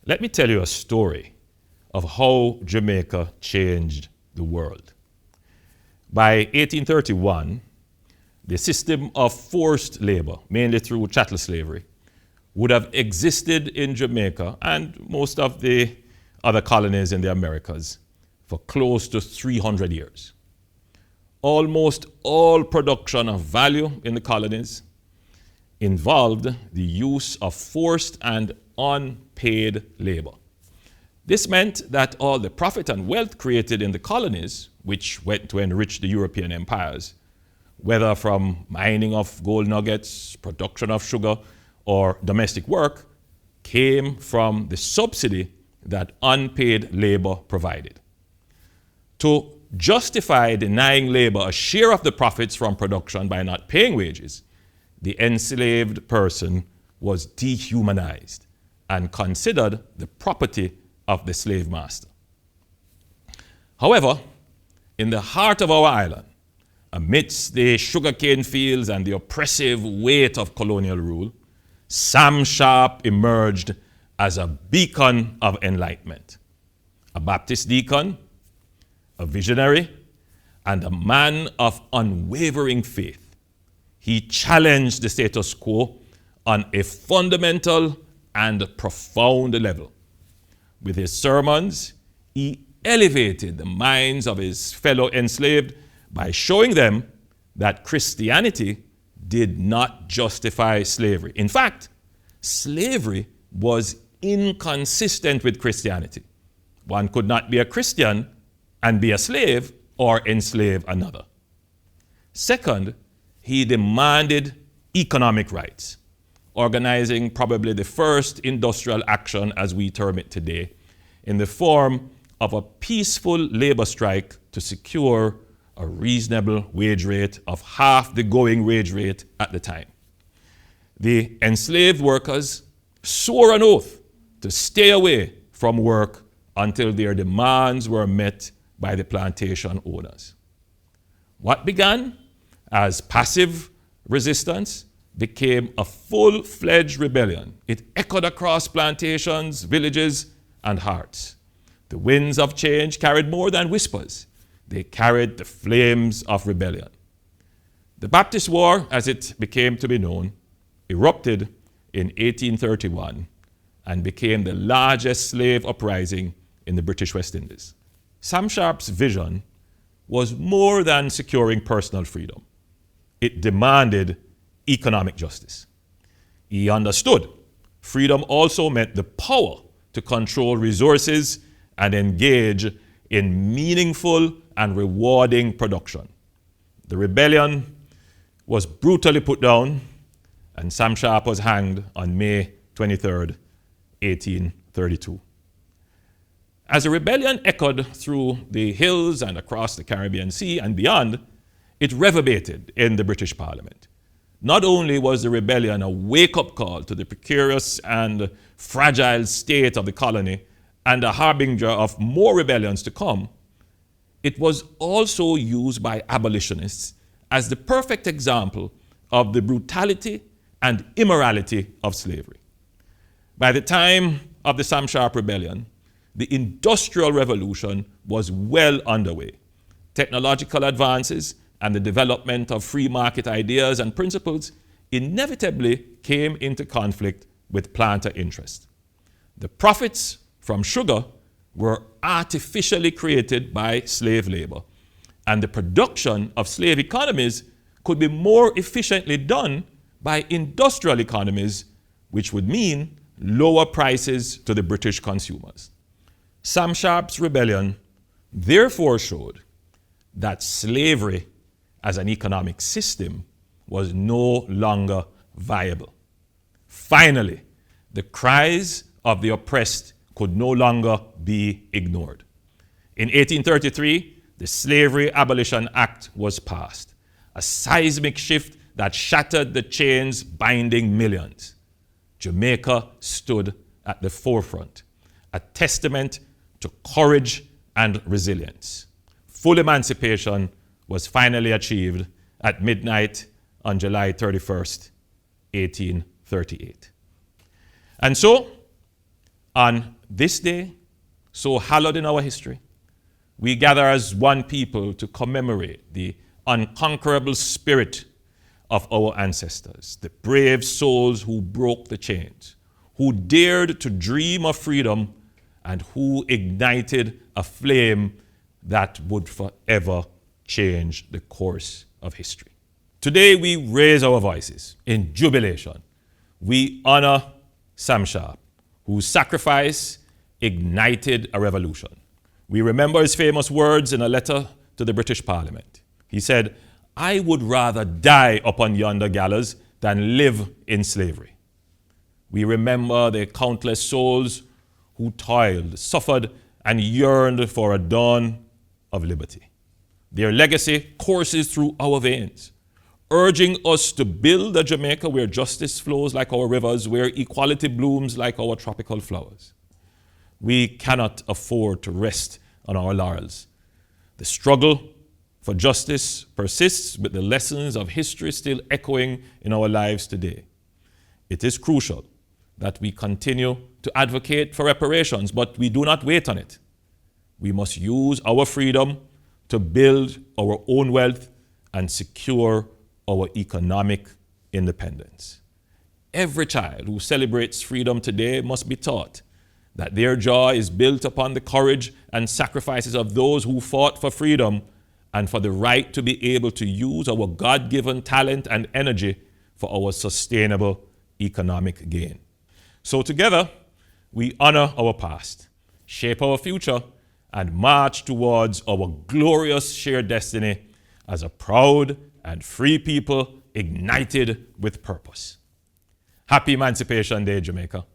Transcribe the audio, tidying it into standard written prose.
Let me tell you a story of how Jamaica changed the world. By 1831, the system of forced labor, mainly through chattel slavery, would have existed in Jamaica and most of the other colonies in the Americas for close to 300 years. Almost all production of value in the colonies involved the use of forced and unpaid labor. This meant that all the profit and wealth created in the colonies, which went to enrich the European empires, whether from mining of gold nuggets, production of sugar, or domestic work, came from the subsidy that unpaid labor provided. To justify denying labor a share of the profits from production by not paying wages, the enslaved person was dehumanized and considered the property of the slave master. However, in the heart of our island, amidst the sugarcane fields and the oppressive weight of colonial rule, Sam Sharpe emerged as a beacon of enlightenment. A Baptist deacon, a visionary, and a man of unwavering faith. He challenged the status quo on a fundamental and profound level. With his sermons, he elevated the minds of his fellow enslaved by showing them that Christianity did not justify slavery. In fact, slavery was inconsistent with Christianity. One could not be a Christian and be a slave or enslave another. Second, he demanded economic rights, organizing probably the first industrial action as we term it today, in the form of a peaceful labor strike to secure a reasonable wage rate of half the going wage rate at the time. The enslaved workers swore an oath to stay away from work until their demands were met by the plantation owners. What began as passive resistance became a full-fledged rebellion. It echoed across plantations, villages, and hearts. The winds of change carried more than whispers. They carried the flames of rebellion. The Baptist War, as it became to be known, erupted in 1831 and became the largest slave uprising in the British West Indies. Sam Sharpe's vision was more than securing personal freedom. It demanded economic justice. He understood freedom also meant the power to control resources and engage in meaningful and rewarding production. The rebellion was brutally put down, and Sam Sharpe was hanged on May 23rd, 1832. As the rebellion echoed through the hills and across the Caribbean Sea and beyond, it reverberated in the British Parliament. Not only was the rebellion a wake-up call to the precarious and fragile state of the colony and a harbinger of more rebellions to come, it was also used by abolitionists as the perfect example of the brutality and immorality of slavery. By the time of the Sam Sharpe Rebellion, the Industrial Revolution was well underway. Technological advances and the development of free market ideas and principles inevitably came into conflict with planter interest. The profits from sugar were artificially created by slave labor, and the production of slave economies could be more efficiently done by industrial economies, which would mean lower prices to the British consumers. Sam Sharpe's rebellion therefore showed that slavery as an economic system was no longer viable. Finally, the cries of the oppressed could no longer be ignored. In 1833, the Slavery Abolition Act was passed, a seismic shift that shattered the chains binding millions. Jamaica stood at the forefront, a testament to courage and resilience. Full emancipation was finally achieved at midnight on July 31st, 1838. And so, on This day, so hallowed in our history, we gather as one people to commemorate the unconquerable spirit of our ancestors, the brave souls who broke the chains, who dared to dream of freedom, and who ignited a flame that would forever change the course of history. Today we raise our voices in jubilation. We honor Sam Sharpe, whose sacrifice ignited a revolution. We remember his famous words in a letter to the British Parliament. He said, "I would rather die upon yonder gallows than live in slavery." We remember the countless souls who toiled, suffered, and yearned for a dawn of liberty. Their legacy courses through our veins, urging us to build a Jamaica where justice flows like our rivers, where equality blooms like our tropical flowers. We cannot afford to rest on our laurels. The struggle for justice persists with the lessons of history still echoing in our lives today. It is crucial that we continue to advocate for reparations, but we do not wait on it. We must use our freedom to build our own wealth and secure our economic independence. Every child who celebrates freedom today must be taught that their joy is built upon the courage and sacrifices of those who fought for freedom and for the right to be able to use our God-given talent and energy for our sustainable economic gain. So together, we honor our past, shape our future, and march towards our glorious shared destiny as a proud and free people ignited with purpose. Happy Emancipation Day, Jamaica.